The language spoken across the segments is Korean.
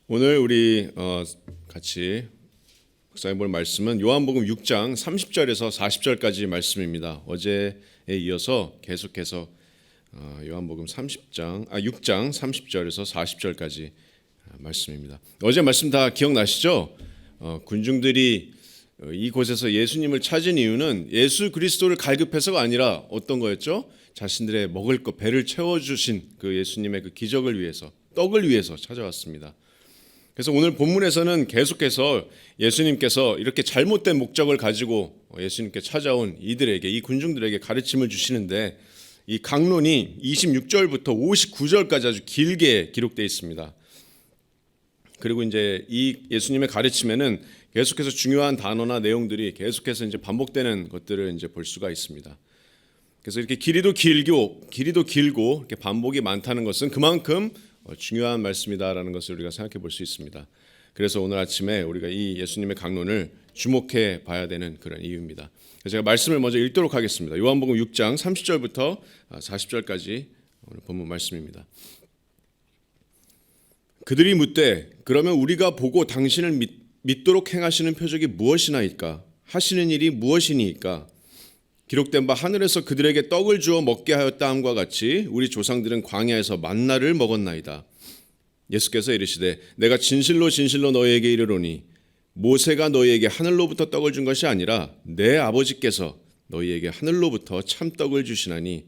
오늘 우리 같이 묵상해 볼 말씀은 요한복음 6장 30절에서 40절까지 말씀입니다. 어제에 이어서 계속해서 요한복음 6장 30절에서 40절까지 말씀입니다. 어제 말씀 다 기억나시죠? 군중들이 이곳에서 예수님을 찾은 이유는 예수 그리스도를 갈급해서가 아니라 어떤 거였죠? 자신들의 먹을 것, 배를 채워주신 그 예수님의 그 기적을 위해서, 떡을 위해서 찾아왔습니다. 그래서 오늘 본문에서는 계속해서 예수님께서 이렇게 잘못된 목적을 가지고 예수님께 찾아온 이들에게, 이 군중들에게 가르침을 주시는데, 이 강론이 26절부터 59절까지 아주 길게 기록되어 있습니다. 그리고 이제 이 예수님의 가르침에는 계속해서 중요한 단어나 내용들이 계속해서 이제 반복되는 것들을 이제 볼 수가 있습니다. 그래서 이렇게 길이도 길고 이렇게 반복이 많다는 것은 그만큼 중요한 말씀이다라는 것을 우리가 생각해 볼 수 있습니다. 그래서 오늘 아침에 우리가 이 예수님의 강론을 주목해 봐야 되는 그런 이유입니다. 그래서 제가 말씀을 먼저 읽도록 하겠습니다. 요한복음 6장 30절부터 40절까지 오늘 본문 말씀입니다. 그들이 묻되 그러면 우리가 보고 당신을 믿도록 행하시는 표적이 무엇이나이까? 하시는 일이 무엇이니까? 기록된 바 하늘에서 그들에게 떡을 주어 먹게 하였다 함과 같이 우리 조상들은 광야에서 만나를 먹었나이다. 예수께서 이르시되 내가 진실로 진실로 너희에게 이르노니 모세가 너희에게 하늘로부터 떡을 준 것이 아니라 내 아버지께서 너희에게 하늘로부터 참떡을 주시나니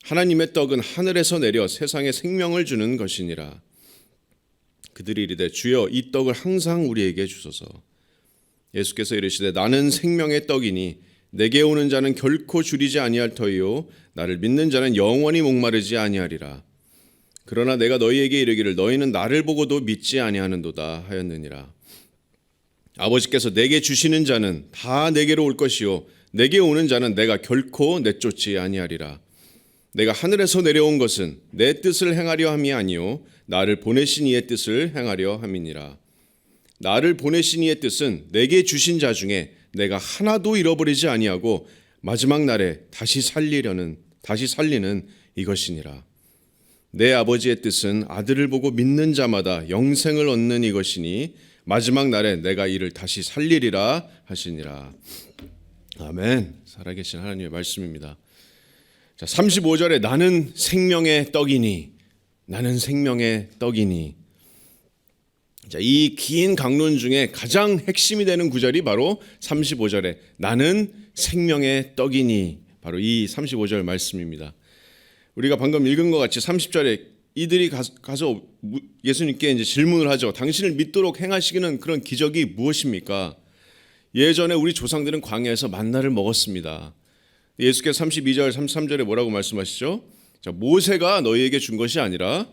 하나님의 떡은 하늘에서 내려 세상에 생명을 주는 것이니라. 그들이 이르되 주여 이 떡을 항상 우리에게 주소서. 예수께서 이르시되 나는 생명의 떡이니 내게 오는 자는 결코 줄이지 아니할 터이요 나를 믿는 자는 영원히 목마르지 아니하리라. 그러나 내가 너희에게 이르기를 너희는 나를 보고도 믿지 아니하는도다 하였느니라. 아버지께서 내게 주시는 자는 다 내게로 올 것이요 내게 오는 자는 내가 결코 내쫓지 아니하리라. 내가 하늘에서 내려온 것은 내 뜻을 행하려 함이 아니요 나를 보내신 이의 뜻을 행하려 함이니라. 나를 보내신 이의 뜻은 내게 주신 자 중에 내가 하나도 잃어버리지 아니하고 마지막 날에 다시 살리는 이것이니라. 내 아버지의 뜻은 아들을 보고 믿는 자마다 영생을 얻는 이것이니 마지막 날에 내가 이를 다시 살리리라 하시니라. 아멘. 살아계신 하나님의 말씀입니다. 자, 35절에 나는 생명의 떡이니 자, 이 긴 강론 중에 가장 핵심이 되는 구절이 바로 35절에 나는 생명의 떡이니 바로 이 35절 말씀입니다. 우리가 방금 읽은 것 같이 30절에 이들이 가서 예수님께 이제 질문을 하죠. 당신을 믿도록 행하시기는 그런 기적이 무엇입니까? 예전에 우리 조상들은 광야에서 만나를 먹었습니다. 예수께서 32절, 33절에 뭐라고 말씀하시죠? 자, 모세가 너희에게 준 것이 아니라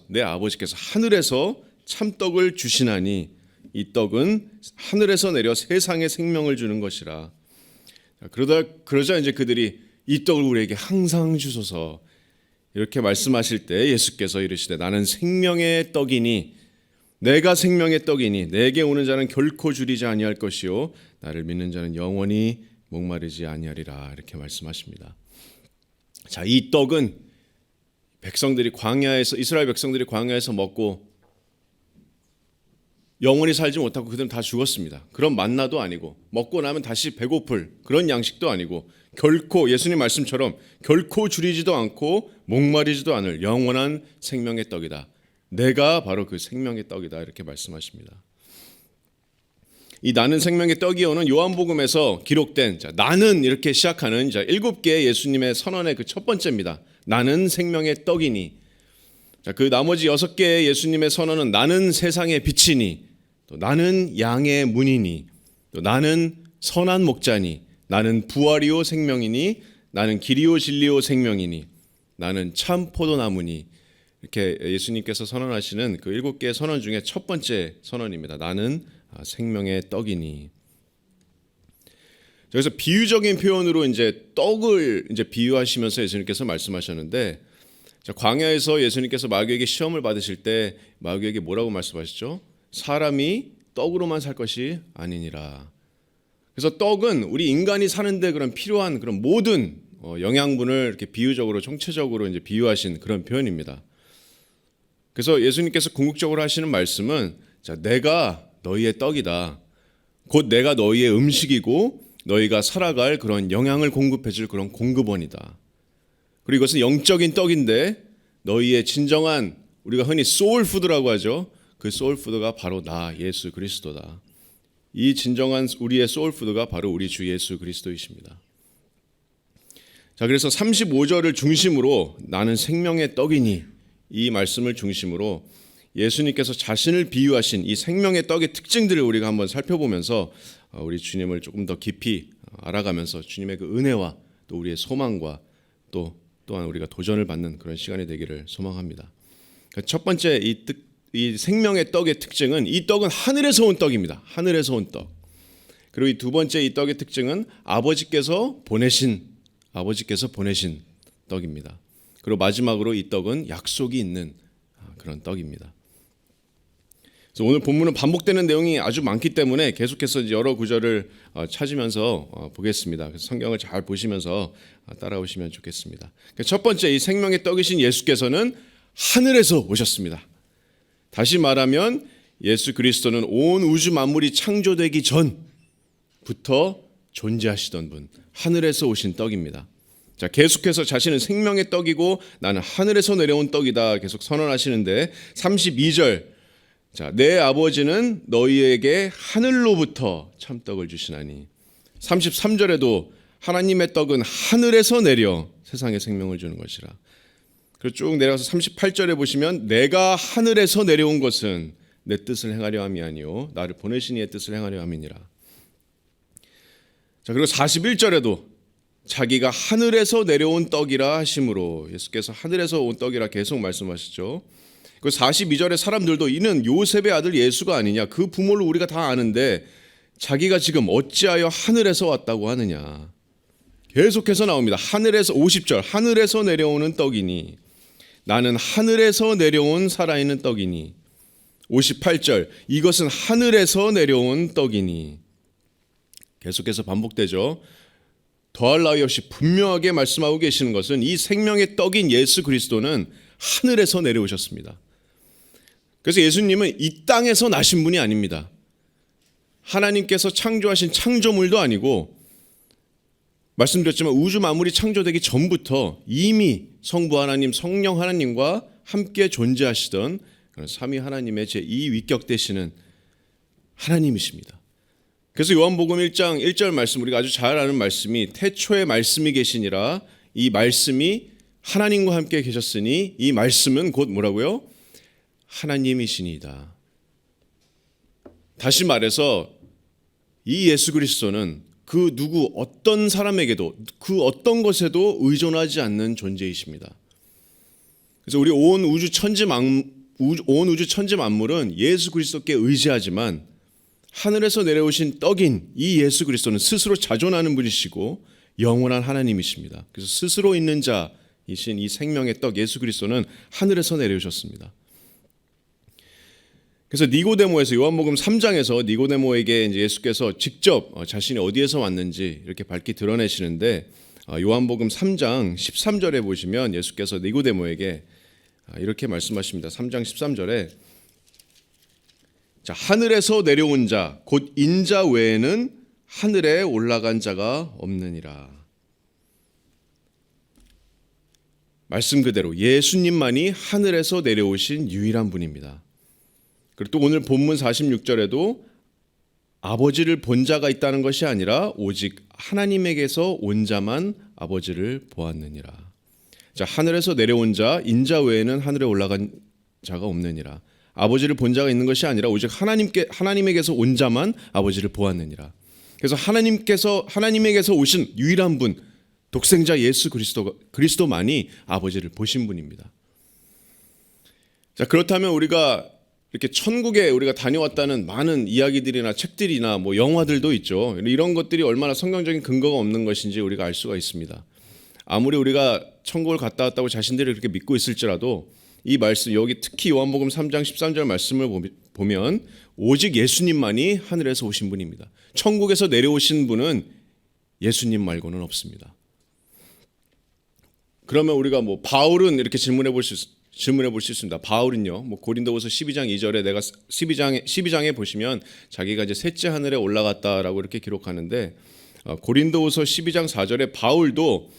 내 아버지께서 하늘에서 참떡을 주시나니 이 떡은 하늘에서 내려 세상에 생명을 주는 것이라. 그러자 이제 그들이 이 떡을 우리에게 항상 주소서 이렇게 말씀하실 때 예수께서 이르시되 나는 생명의 떡이니 내가 생명의 떡이니 내게 오는 자는 결코 줄이지 아니할 것이요 나를 믿는 자는 영원히 목마르지 아니하리라 이렇게 말씀하십니다. 자, 이 떡은 이스라엘 백성들이 광야에서 먹고 영원히 살지 못하고 그들은 다 죽었습니다. 그런 만나도 아니고 먹고 나면 다시 배고플 그런 양식도 아니고 결코 예수님 말씀처럼 결코 줄이지도 않고 목마르지도 않을 영원한 생명의 떡이다. 내가 바로 그 생명의 떡이다 이렇게 말씀하십니다. 이 나는 생명의 떡이요는 요한복음에서 기록된 나는 이렇게 시작하는 7개의 예수님의 선언의 그 첫 번째입니다. 나는 생명의 떡이니. 자, 그 나머지 6개의 예수님의 선언은 나는 세상의 빛이니, 또 나는 양의 문이니, 또 나는 선한 목자니, 나는 부활이요 생명이니, 나는 길이요 진리요 생명이니, 나는 참 포도나무니. 이렇게 예수님께서 선언하시는 그 7개의 선언 중에 첫 번째 선언입니다. 나는 생명의 떡이니. 그래서 비유적인 표현으로 이제 떡을 이제 비유하시면서 예수님께서 말씀하셨는데, 자, 광야에서 예수님께서 마귀에게 시험을 받으실 때 마귀에게 뭐라고 말씀하시죠? 사람이 떡으로만 살 것이 아니니라. 그래서 떡은 우리 인간이 사는데 그런 필요한 그런 모든 영양분을 이렇게 비유적으로 총체적으로 이제 비유하신 그런 표현입니다. 그래서 예수님께서 궁극적으로 하시는 말씀은 자, 내가 너희의 떡이다. 곧 내가 너희의 음식이고 너희가 살아갈 그런 영양을 공급해 줄 그런 공급원이다. 그리고 이것은 영적인 떡인데 너희의 진정한 우리가 흔히 소울푸드라고 하죠. 그 소울푸드가 바로 나 예수 그리스도다. 이 진정한 우리의 소울푸드가 바로 우리 주 예수 그리스도이십니다. 자, 그래서 35절을 중심으로 나는 생명의 떡이니 이 말씀을 중심으로 예수님께서 자신을 비유하신 이 생명의 떡의 특징들을 우리가 한번 살펴보면서 우리 주님을 조금 더 깊이 알아가면서 주님의 그 은혜와 또 우리의 소망과 또한 우리가 도전을 받는 그런 시간이 되기를 소망합니다. 첫 번째 이 생명의 떡의 특징은 이 떡은 하늘에서 온 떡입니다. 하늘에서 온 떡. 그리고 이 두 번째 이 떡의 특징은 아버지께서 보내신 떡입니다. 그리고 마지막으로 이 떡은 약속이 있는 그런 떡입니다. 그래서 오늘 본문은 반복되는 내용이 아주 많기 때문에 계속해서 이제 여러 구절을 찾으면서 보겠습니다. 그래서 성경을 잘 보시면서 따라오시면 좋겠습니다. 첫 번째 이 생명의 떡이신 예수께서는 하늘에서 오셨습니다. 다시 말하면 예수 그리스도는 온 우주 만물이 창조되기 전부터 존재하시던 분, 하늘에서 오신 떡입니다. 자, 계속해서 자신은 생명의 떡이고 나는 하늘에서 내려온 떡이다 계속 선언하시는데 32절 자, 내 아버지는 너희에게 하늘로부터 참떡을 주시나니 33절에도 하나님의 떡은 하늘에서 내려 세상에 생명을 주는 것이라. 그리고 쭉 내려가서 38절에 보시면 내가 하늘에서 내려온 것은 내 뜻을 행하려 함이 아니요 나를 보내신 이의 뜻을 행하려 함이니라. 자, 그리고 41절에도 자기가 하늘에서 내려온 떡이라 하심으로 예수께서 하늘에서 온 떡이라 계속 말씀하시죠. 그 42절에 사람들도 이는 요셉의 아들 예수가 아니냐 그 부모를 우리가 다 아는데 자기가 지금 어찌하여 하늘에서 왔다고 하느냐 계속해서 나옵니다. 하늘에서 50절 하늘에서 내려오는 떡이니 나는 하늘에서 내려온 살아있는 떡이니 58절 이것은 하늘에서 내려온 떡이니 계속해서 반복되죠. 더할 나위 없이 분명하게 말씀하고 계시는 것은 이 생명의 떡인 예수 그리스도는 하늘에서 내려오셨습니다. 그래서 예수님은 이 땅에서 나신 분이 아닙니다. 하나님께서 창조하신 창조물도 아니고 말씀드렸지만 우주 만물이 창조되기 전부터 이미 성부 하나님, 성령 하나님과 함께 존재하시던 삼위 하나님의 제2위격 되시는 하나님이십니다. 그래서 요한복음 1장 1절 말씀 우리가 아주 잘 아는 말씀이 태초에 말씀이 계시니라 이 말씀이 하나님과 함께 계셨으니 이 말씀은 곧 뭐라고요? 하나님이시니이다. 다시 말해서 이 예수 그리스도는 그 누구 어떤 사람에게도 그 어떤 것에도 의존하지 않는 존재이십니다. 그래서 우리 온 우주 천지 만물은 예수 그리스도께 의지하지만 하늘에서 내려오신 떡인 이 예수 그리스도는 스스로 자존하는 분이시고 영원한 하나님이십니다. 그래서 스스로 있는 자이신 이 생명의 떡 예수 그리스도는 하늘에서 내려오셨습니다. 그래서 니고데모에서 요한복음 3장에서 니고데모에게 이제 예수께서 직접 자신이 어디에서 왔는지 이렇게 밝히 드러내시는데 요한복음 3장 13절에 보시면 예수께서 니고데모에게 이렇게 말씀하십니다. 3장 13절에 자, 하늘에서 내려온 자 곧 인자 외에는 하늘에 올라간 자가 없느니라. 말씀 그대로 예수님만이 하늘에서 내려오신 유일한 분입니다. 그리고 또 오늘 본문 46절에도 아버지를 본 자가 있다는 것이 아니라 오직 하나님에게서 온 자만 아버지를 보았느니라. 자, 하늘에서 내려온 자 인자 외에는 하늘에 올라간 자가 없느니라. 아버지를 본 자가 있는 것이 아니라 오직 하나님에게서 온 자만 아버지를 보았느니라. 그래서 하나님에게서 오신 유일한 분 독생자 예수 그리스도만이 아버지를 보신 분입니다. 자, 그렇다면 우리가 이렇게 천국에 우리가 다녀왔다는 많은 이야기들이나 책들이나 뭐 영화들도 있죠. 이런 것들이 얼마나 성경적인 근거가 없는 것인지 우리가 알 수가 있습니다. 아무리 우리가 천국을 갔다 왔다고 자신들이 그렇게 믿고 있을지라도 이 말씀 여기 특히 요한복음 3장 13절 말씀을 보면 오직 예수님만이 하늘에서 오신 분입니다. 천국에서 내려오신 분은 예수님 말고는 없습니다. 그러면 우리가 뭐 바울은 이렇게 질문해 볼 수 질문해 볼 수 있습니다. 바울은요, 고린도후서 12장 2절에 내가 12장에 보시면 자기가 이제 셋째 하늘에 올라갔다라고 이렇게 기록하는데, 고린도후서 12장 4절에 바울도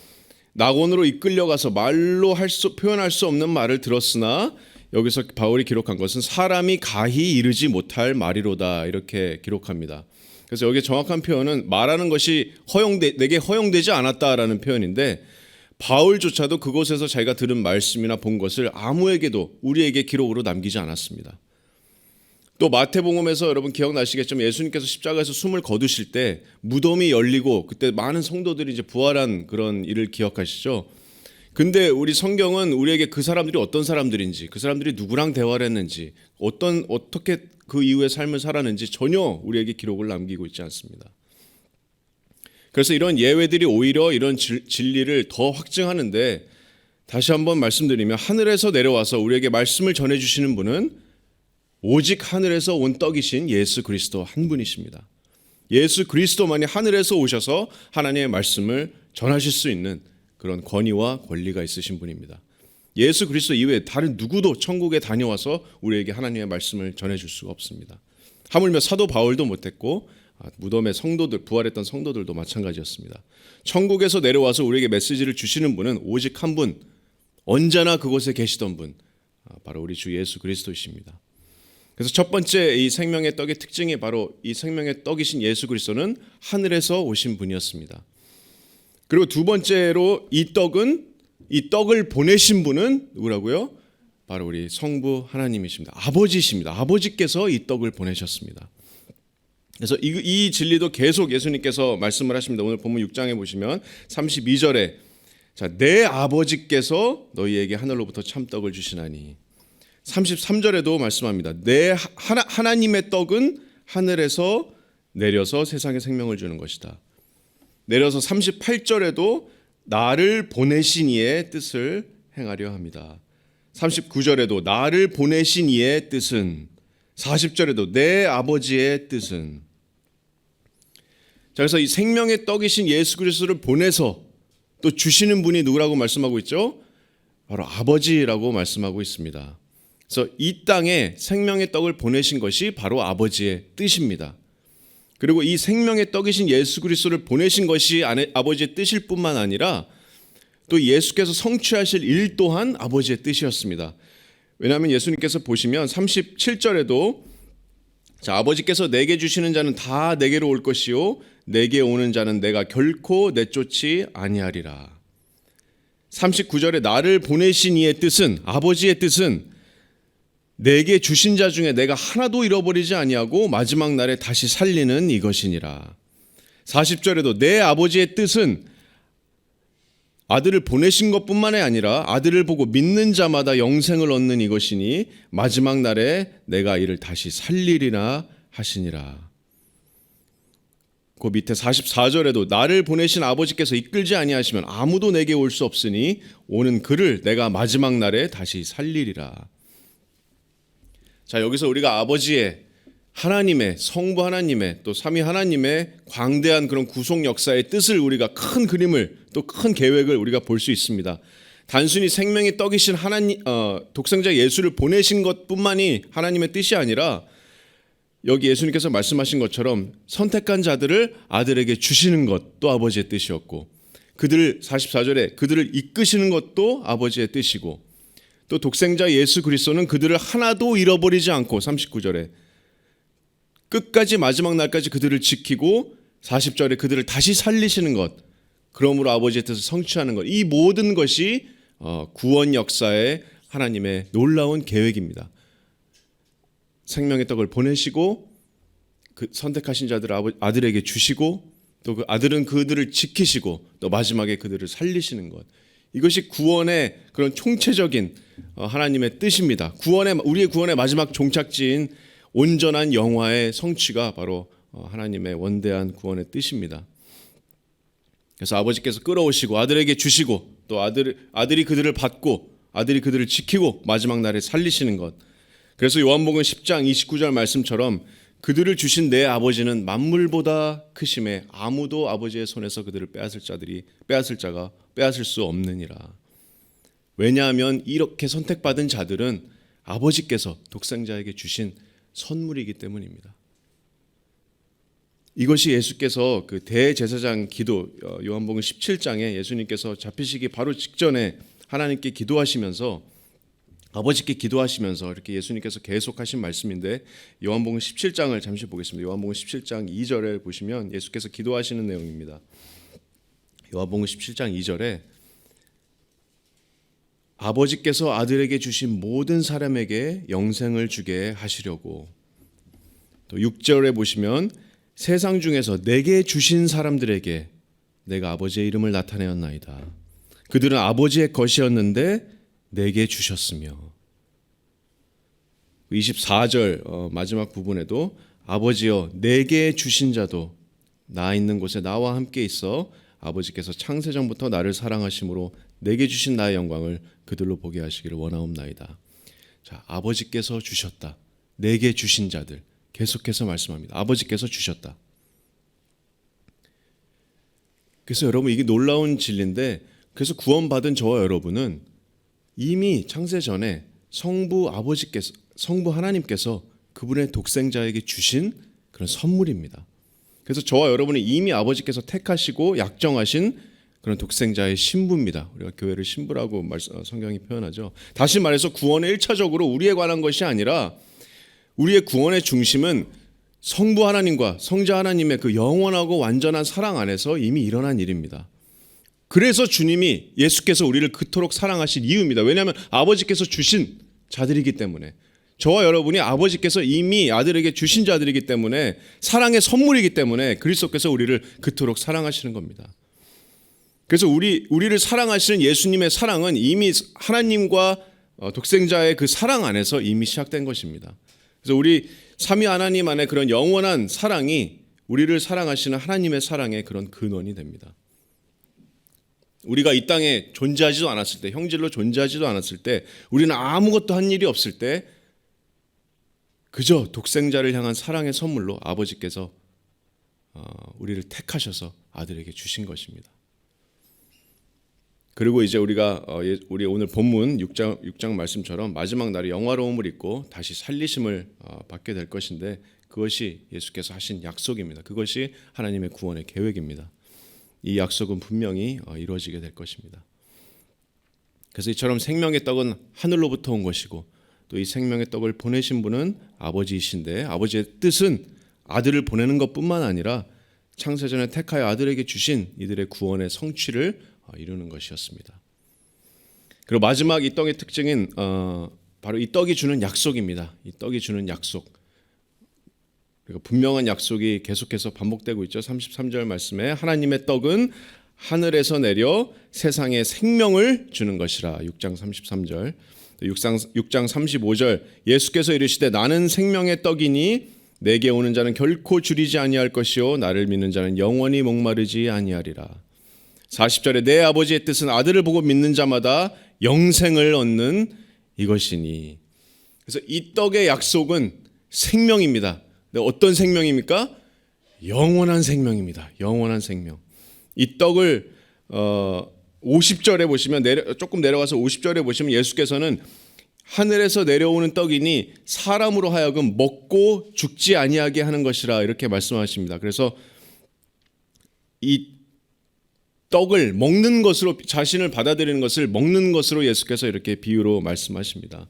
낙원으로 이끌려가서 말로 표현할 수 없는 말을 들었으나, 여기서 바울이 기록한 것은 사람이 가히 이르지 못할 말이로다, 이렇게 기록합니다. 그래서 여기 정확한 표현은 말하는 것이 내게 허용되지 않았다라는 표현인데, 바울조차도 그곳에서 자기가 들은 말씀이나 본 것을 아무에게도 우리에게 기록으로 남기지 않았습니다. 또 마태복음에서 여러분 기억나시겠지만 예수님께서 십자가에서 숨을 거두실 때 무덤이 열리고 그때 많은 성도들이 이제 부활한 그런 일을 기억하시죠? 근데 우리 성경은 우리에게 그 사람들이 어떤 사람들인지, 그 사람들이 누구랑 대화를 했는지, 어떻게 그 이후의 삶을 살았는지 전혀 우리에게 기록을 남기고 있지 않습니다. 그래서 이런 예외들이 오히려 이런 진리를 더 확증하는데, 다시 한번 말씀드리면 하늘에서 내려와서 우리에게 말씀을 전해주시는 분은 오직 하늘에서 온 떡이신 예수 그리스도 한 분이십니다. 예수 그리스도만이 하늘에서 오셔서 하나님의 말씀을 전하실 수 있는 그런 권위와 권리가 있으신 분입니다. 예수 그리스도 이외에 다른 누구도 천국에 다녀와서 우리에게 하나님의 말씀을 전해줄 수가 없습니다. 하물며 사도 바울도 못했고 무덤의 성도들, 부활했던 성도들도 마찬가지였습니다. 천국에서 내려와서 우리에게 메시지를 주시는 분은 오직 한 분, 언제나 그곳에 계시던 분, 바로 우리 주 예수 그리스도이십니다. 그래서 첫 번째 이 생명의 떡의 특징이 바로 이 생명의 떡이신 예수 그리스도는 하늘에서 오신 분이었습니다. 그리고 두 번째로 이 떡을 보내신 분은 누구라고요? 바로 우리 성부 하나님이십니다. 아버지십니다. 아버지께서 이 떡을 보내셨습니다. 그래서 이 진리도 계속 예수님께서 말씀을 하십니다. 오늘 본문 6장에 보시면 32절에 내 아버지께서 너희에게 하늘로부터 참떡을 주시나니, 33절에도 말씀합니다. 하나님의 떡은 하늘에서 내려서 세상에 생명을 주는 것이다. 내려서 38절에도 나를 보내신 이의 뜻을 행하려 합니다. 39절에도 나를 보내신 이의 뜻은, 40절에도 내 아버지의 뜻은. 자, 그래서 이 생명의 떡이신 예수 그리스도를 보내서 또 주시는 분이 누구라고 말씀하고 있죠? 바로 아버지라고 말씀하고 있습니다. 그래서 이 땅에 생명의 떡을 보내신 것이 바로 아버지의 뜻입니다. 그리고 이 생명의 떡이신 예수 그리스도를 보내신 것이 아버지의 뜻일 뿐만 아니라 또 예수께서 성취하실 일 또한 아버지의 뜻이었습니다. 왜냐하면 예수님께서 보시면 37절에도 아버지께서 내게 주시는 자는 다 내게로 올 것이요 내게 오는 자는 내가 결코 내쫓지 아니하리라. 39절에 나를 보내신 이의 뜻은, 아버지의 뜻은 내게 주신 자 중에 내가 하나도 잃어버리지 아니하고 마지막 날에 다시 살리는 이것이니라. 40절에도 내 아버지의 뜻은 아들을 보내신 것뿐만이 아니라 아들을 보고 믿는 자마다 영생을 얻는 이것이니 마지막 날에 내가 이를 다시 살리리라 하시니라. 그 밑에 44절에도 나를 보내신 아버지께서 이끌지 아니하시면 아무도 내게 올 수 없으니 오는 그를 내가 마지막 날에 다시 살리리라. 자, 여기서 우리가 아버지의, 하나님의, 성부 하나님의, 또 삼위 하나님의 광대한 그런 구속 역사의 뜻을, 우리가 큰 그림을, 또 큰 계획을 우리가 볼 수 있습니다. 단순히 생명의 떡이신 하나님, 독생자 예수를 보내신 것뿐만이 하나님의 뜻이 아니라 여기 예수님께서 말씀하신 것처럼 선택한 자들을 아들에게 주시는 것도 아버지의 뜻이었고, 그들을 44절에 그들을 이끄시는 것도 아버지의 뜻이고, 또 독생자 예수 그리스도는 그들을 하나도 잃어버리지 않고 39절에 끝까지 마지막 날까지 그들을 지키고 40절에 그들을 다시 살리시는 것, 그러므로 아버지의 뜻을 성취하는 것, 이 모든 것이 구원 역사의 하나님의 놀라운 계획입니다. 생명의 떡을 보내시고 그 선택하신 자들을 아들에게 주시고 또 그 아들은 그들을 지키시고 또 마지막에 그들을 살리시는 것, 이것이 구원의 그런 총체적인 하나님의 뜻입니다. 우리의 구원의 마지막 종착지인 온전한 영화의 성취가 바로 하나님의 원대한 구원의 뜻입니다. 그래서 아버지께서 끌어오시고 아들에게 주시고 또 아들이 그들을 받고 아들이 그들을 지키고 마지막 날에 살리시는 것. 그래서 요한복음 10장 29절 말씀처럼 그들을 주신 내 아버지는 만물보다 크심에 아무도 아버지의 손에서 그들을 빼앗을 자가 빼앗을 수 없느니라. 왜냐하면 이렇게 선택받은 자들은 아버지께서 독생자에게 주신 선물이기 때문입니다. 이것이 예수께서 그 대제사장 기도, 요한복음 17장에 예수님께서 잡히시기 바로 직전에 하나님께 기도하시면서, 아버지께 기도하시면서 이렇게 예수님께서 계속하신 말씀인데, 요한복음 17장을 잠시 보겠습니다. 요한복음 17장 2절에 보시면 예수께서 기도하시는 내용입니다. 요한복음 17장 2절에 아버지께서 아들에게 주신 모든 사람에게 영생을 주게 하시려고, 또 6절에 보시면 세상 중에서 내게 주신 사람들에게 내가 아버지의 이름을 나타내었나이다. 그들은 아버지의 것이었는데 내게 주셨으며, 24절 마지막 부분에도 아버지여 내게 주신 자도 나 있는 곳에 나와 함께 있어 아버지께서 창세전부터 나를 사랑하심으로 내게 주신 나의 영광을 그들로 보게 하시기를 원하옵나이다. 자, 아버지께서 주셨다. 내게 주신 자들, 계속해서 말씀합니다. 아버지께서 주셨다. 그래서 여러분, 이게 놀라운 진리인데, 그래서 구원받은 저와 여러분은 이미 창세 전에 성부 하나님께서 그분의 독생자에게 주신 그런 선물입니다. 그래서 저와 여러분은 이미 아버지께서 택하시고 약정하신 그런 독생자의 신부입니다. 우리가 교회를 신부라고 성경이 표현하죠. 다시 말해서 구원은 1차적으로 우리에 관한 것이 아니라 우리의 구원의 중심은 성부 하나님과 성자 하나님의 그 영원하고 완전한 사랑 안에서 이미 일어난 일입니다. 그래서 주님이, 예수께서 우리를 그토록 사랑하신 이유입니다. 왜냐하면 아버지께서 주신 자들이기 때문에, 저와 여러분이 아버지께서 이미 아들에게 주신 자들이기 때문에, 사랑의 선물이기 때문에 그리스도께서 우리를 그토록 사랑하시는 겁니다. 그래서 우리를 사랑하시는 예수님의 사랑은 이미 하나님과 독생자의 그 사랑 안에서 이미 시작된 것입니다. 그래서 우리 삼위 하나님 안에 그런 영원한 사랑이 우리를 사랑하시는 하나님의 사랑의 그런 근원이 됩니다. 우리가 이 땅에 존재하지도 않았을 때, 형질로 존재하지도 않았을 때, 우리는 아무것도 한 일이 없을 때 그저 독생자를 향한 사랑의 선물로 아버지께서 우리를 택하셔서 아들에게 주신 것입니다. 그리고 이제 우리 오늘 본문 6장 말씀처럼 마지막 날에 영화로움을 입고 다시 살리심을 받게 될 것인데, 그것이 예수께서 하신 약속입니다. 그것이 하나님의 구원의 계획입니다. 이 약속은 분명히 이루어지게 될 것입니다. 그래서 이처럼 생명의 떡은 하늘로부터 온 것이고, 또 이 생명의 떡을 보내신 분은 아버지이신데, 아버지의 뜻은 아들을 보내는 것뿐만 아니라 창세전에 택하여 아들에게 주신 이들의 구원의 성취를 이루는 것이었습니다. 그리고 마지막 이 떡의 특징은 바로 이 떡이 주는 약속입니다. 이 떡이 주는 약속. 그리고 분명한 약속이 계속해서 반복되고 있죠. 33절 말씀에 하나님의 떡은 하늘에서 내려 세상에 생명을 주는 것이라. 6장 33절. 6장 35절 예수께서 이르시되 나는 생명의 떡이니 내게 오는 자는 결코 줄이지 아니할 것이요 나를 믿는 자는 영원히 목마르지 아니하리라. 40절에 내 아버지의 뜻은 아들을 보고 믿는 자마다 영생을 얻는 이것이니. 그래서 이 떡의 약속은 생명입니다. 어떤 생명입니까? 영원한 생명입니다. 영원한 생명. 이 떡을 50절에 보시면 조금 내려가서 50절에 보시면 예수께서는 하늘에서 내려오는 떡이니 사람으로 하여금 먹고 죽지 아니하게 하는 것이라 이렇게 말씀하십니다. 그래서 이 떡을 먹는 것으로, 자신을 받아들이는 것을 먹는 것으로 예수께서 이렇게 비유로 말씀하십니다.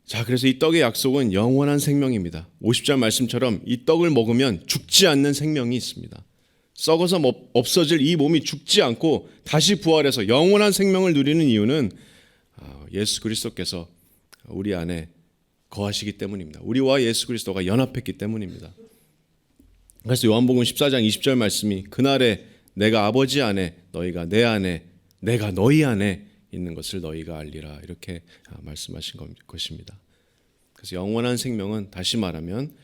자, 그래서 이 떡의 약속은 영원한 생명입니다. 50절 말씀처럼 이 떡을 먹으면 죽지 않는 생명이 있습니다. 썩어서 없어질 이 몸이 죽지 않고 다시 부활해서 영원한 생명을 누리는 이유는 예수 그리스도께서 우리 안에 거하시기 때문입니다. 우리와 예수 그리스도가 연합했기 때문입니다. 그래서 요한복음 14장 20절 말씀이 그날에 내가 아버지 안에 너희가 내 안에 내가 너희 안에 있는 것을 너희가 알리라 이렇게 말씀하신 것입니다. 그래서 영원한 생명은 다시 말하면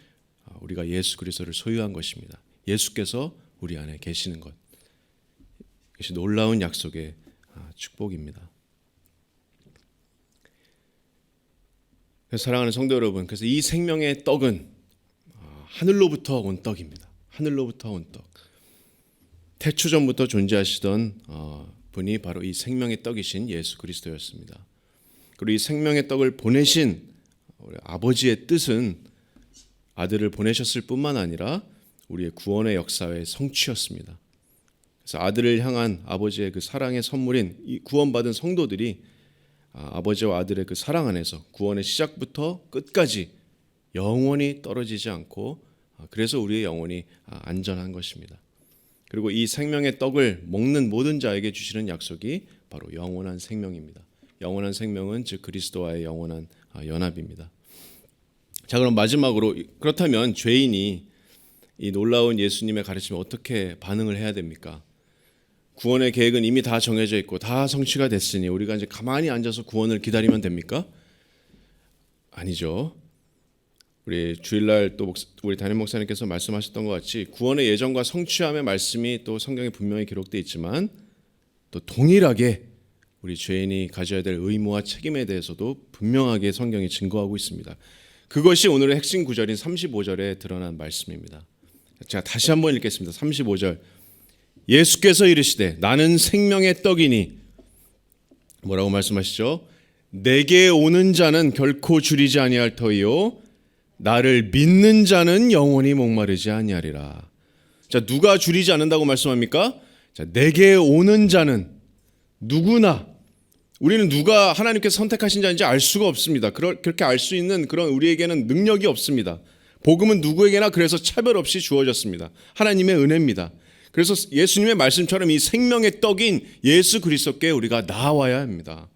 우리가 예수 그리스도를 소유한 것입니다. 예수께서 우리 안에 계시는 것, 이것이 놀라운 약속의 축복입니다. 그래서 사랑하는 성도 여러분, 그래서 이 생명의 떡은 하늘로부터 온 떡입니다. 하늘로부터 온 떡. 태초전부터 존재하시던 분이 바로 이 생명의 떡이신 예수 그리스도였습니다. 그리고 이 생명의 떡을 보내신 우리 아버지의 뜻은 아들을 보내셨을 뿐만 아니라 우리의 구원의 역사의 성취였습니다. 그래서 아들을 향한 아버지의 그 사랑의 선물인 이 구원받은 성도들이 아버지와 아들의 그 사랑 안에서 구원의 시작부터 끝까지 영원히 떨어지지 않고 그래서 우리의 영혼이 안전한 것입니다. 그리고 이 생명의 떡을 먹는 모든 자에게 주시는 약속이 바로 영원한 생명입니다. 영원한 생명은 즉 그리스도와의 영원한 연합입니다. 자, 그럼 마지막으로 그렇다면 죄인이 이 놀라운 예수님의 가르침에 어떻게 반응을 해야 됩니까? 구원의 계획은 이미 다 정해져 있고 다 성취가 됐으니 우리가 이제 가만히 앉아서 구원을 기다리면 됩니까? 아니죠. 우리 주일날 또 우리 담임 목사님께서 말씀하셨던 것 같이 구원의 예정과 성취함의 말씀이 또 성경에 분명히 기록되어 있지만 또 동일하게 우리 죄인이 가져야 될 의무와 책임에 대해서도 분명하게 성경이 증거하고 있습니다. 그것이 오늘의 핵심 구절인 35절에 드러난 말씀입니다. 제가 다시 한번 읽겠습니다. 35절. 예수께서 이르시되 나는 생명의 떡이니 뭐라고 말씀하시죠? 내게 오는 자는 결코 줄이지 아니할 터이요 나를 믿는 자는 영원히 목마르지 아니하리라. 자, 누가 줄이지 않는다고 말씀합니까? 자, 내게 오는 자는 누구나 우리는 누가 하나님께서 선택하신 자인지 알 수가 없습니다. 그렇게 알 수 있는 그런 우리에게는 능력이 없습니다. 복음은 누구에게나 그래서 차별 없이 주어졌습니다. 하나님의 은혜입니다. 그래서 예수님의 말씀처럼 이 생명의 떡인 예수 그리스도께 우리가 나아와야 합니다.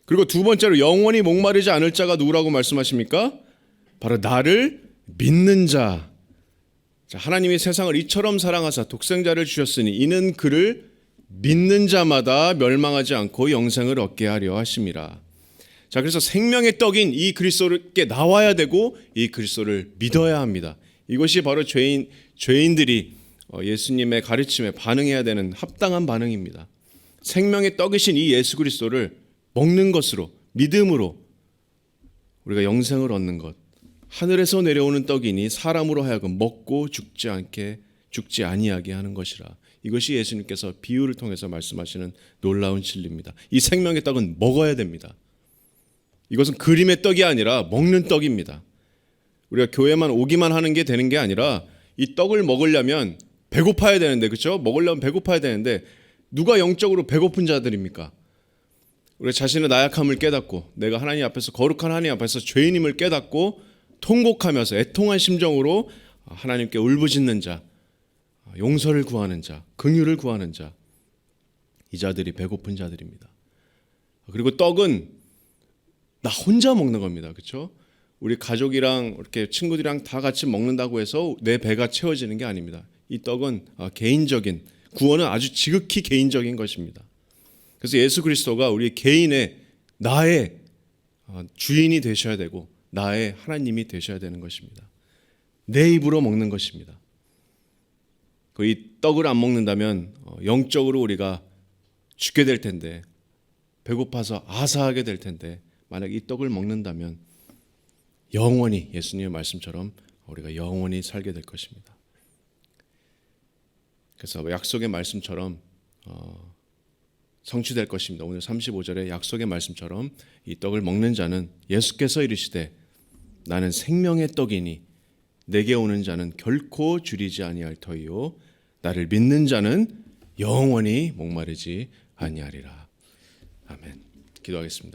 그리고 두 번째로 영원히 목마르지 않을 자가 누구라고 말씀하십니까? 바로 나를 믿는 자. 하나님이 세상을 이처럼 사랑하사 독생자를 주셨으니 이는 그를 믿는 자마다 멸망하지 않고 영생을 얻게 하려 하심이라. 자, 그래서 생명의 떡인 이 그리스도께 나와야 되고 이 그리스도를 믿어야 합니다. 이것이 바로 죄인들이 예수님의 가르침에 반응해야 되는 합당한 반응입니다. 생명의 떡이신 이 예수 그리스도를 먹는 것으로 믿음으로 우리가 영생을 얻는 것. 하늘에서 내려오는 떡이니 사람으로 하여금 먹고 죽지 아니하게 하는 것이라. 이것이 예수님께서 비유를 통해서 말씀하시는 놀라운 진리입니다. 이 생명의 떡은 먹어야 됩니다. 이것은 그림의 떡이 아니라 먹는 떡입니다. 우리가 교회만 오기만 하는 게 되는 게 아니라 이 떡을 먹으려면 배고파야 되는데, 그렇죠? 먹으려면 배고파야 되는데 누가 영적으로 배고픈 자들입니까? 우리 자신의 나약함을 깨닫고 내가 하나님 앞에서 거룩한 하나님 앞에서 죄인임을 깨닫고 통곡하면서 애통한 심정으로 하나님께 울부짖는 자, 용서를 구하는 자, 긍휼을 구하는 자, 이 자들이 배고픈 자들입니다. 그리고 떡은 나 혼자 먹는 겁니다. 그렇죠? 우리 가족이랑 이렇게 친구들이랑 다 같이 먹는다고 해서 내 배가 채워지는 게 아닙니다. 이 떡은 개인적인 구원은 아주 지극히 개인적인 것입니다. 그래서 예수 그리스도가 우리 개인의 나의 주인이 되셔야 되고 나의 하나님이 되셔야 되는 것입니다. 내 입으로 먹는 것입니다. 이 떡을 안 먹는다면 영적으로 우리가 죽게 될 텐데 배고파서 아사하게 될 텐데 만약 이 떡을 먹는다면 영원히 예수님의 말씀처럼 우리가 영원히 살게 될 것입니다. 그래서 약속의 말씀처럼 성취될 것입니다. 오늘 35절의 약속의 말씀처럼 이 떡을 먹는 자는 예수께서 이르시되 나는 생명의 떡이니 내게 오는 자는 결코 줄이지 아니할 터이요 나를 믿는 자는 영원히 목마르지 아니하리라. 아멘. 기도하겠습니다.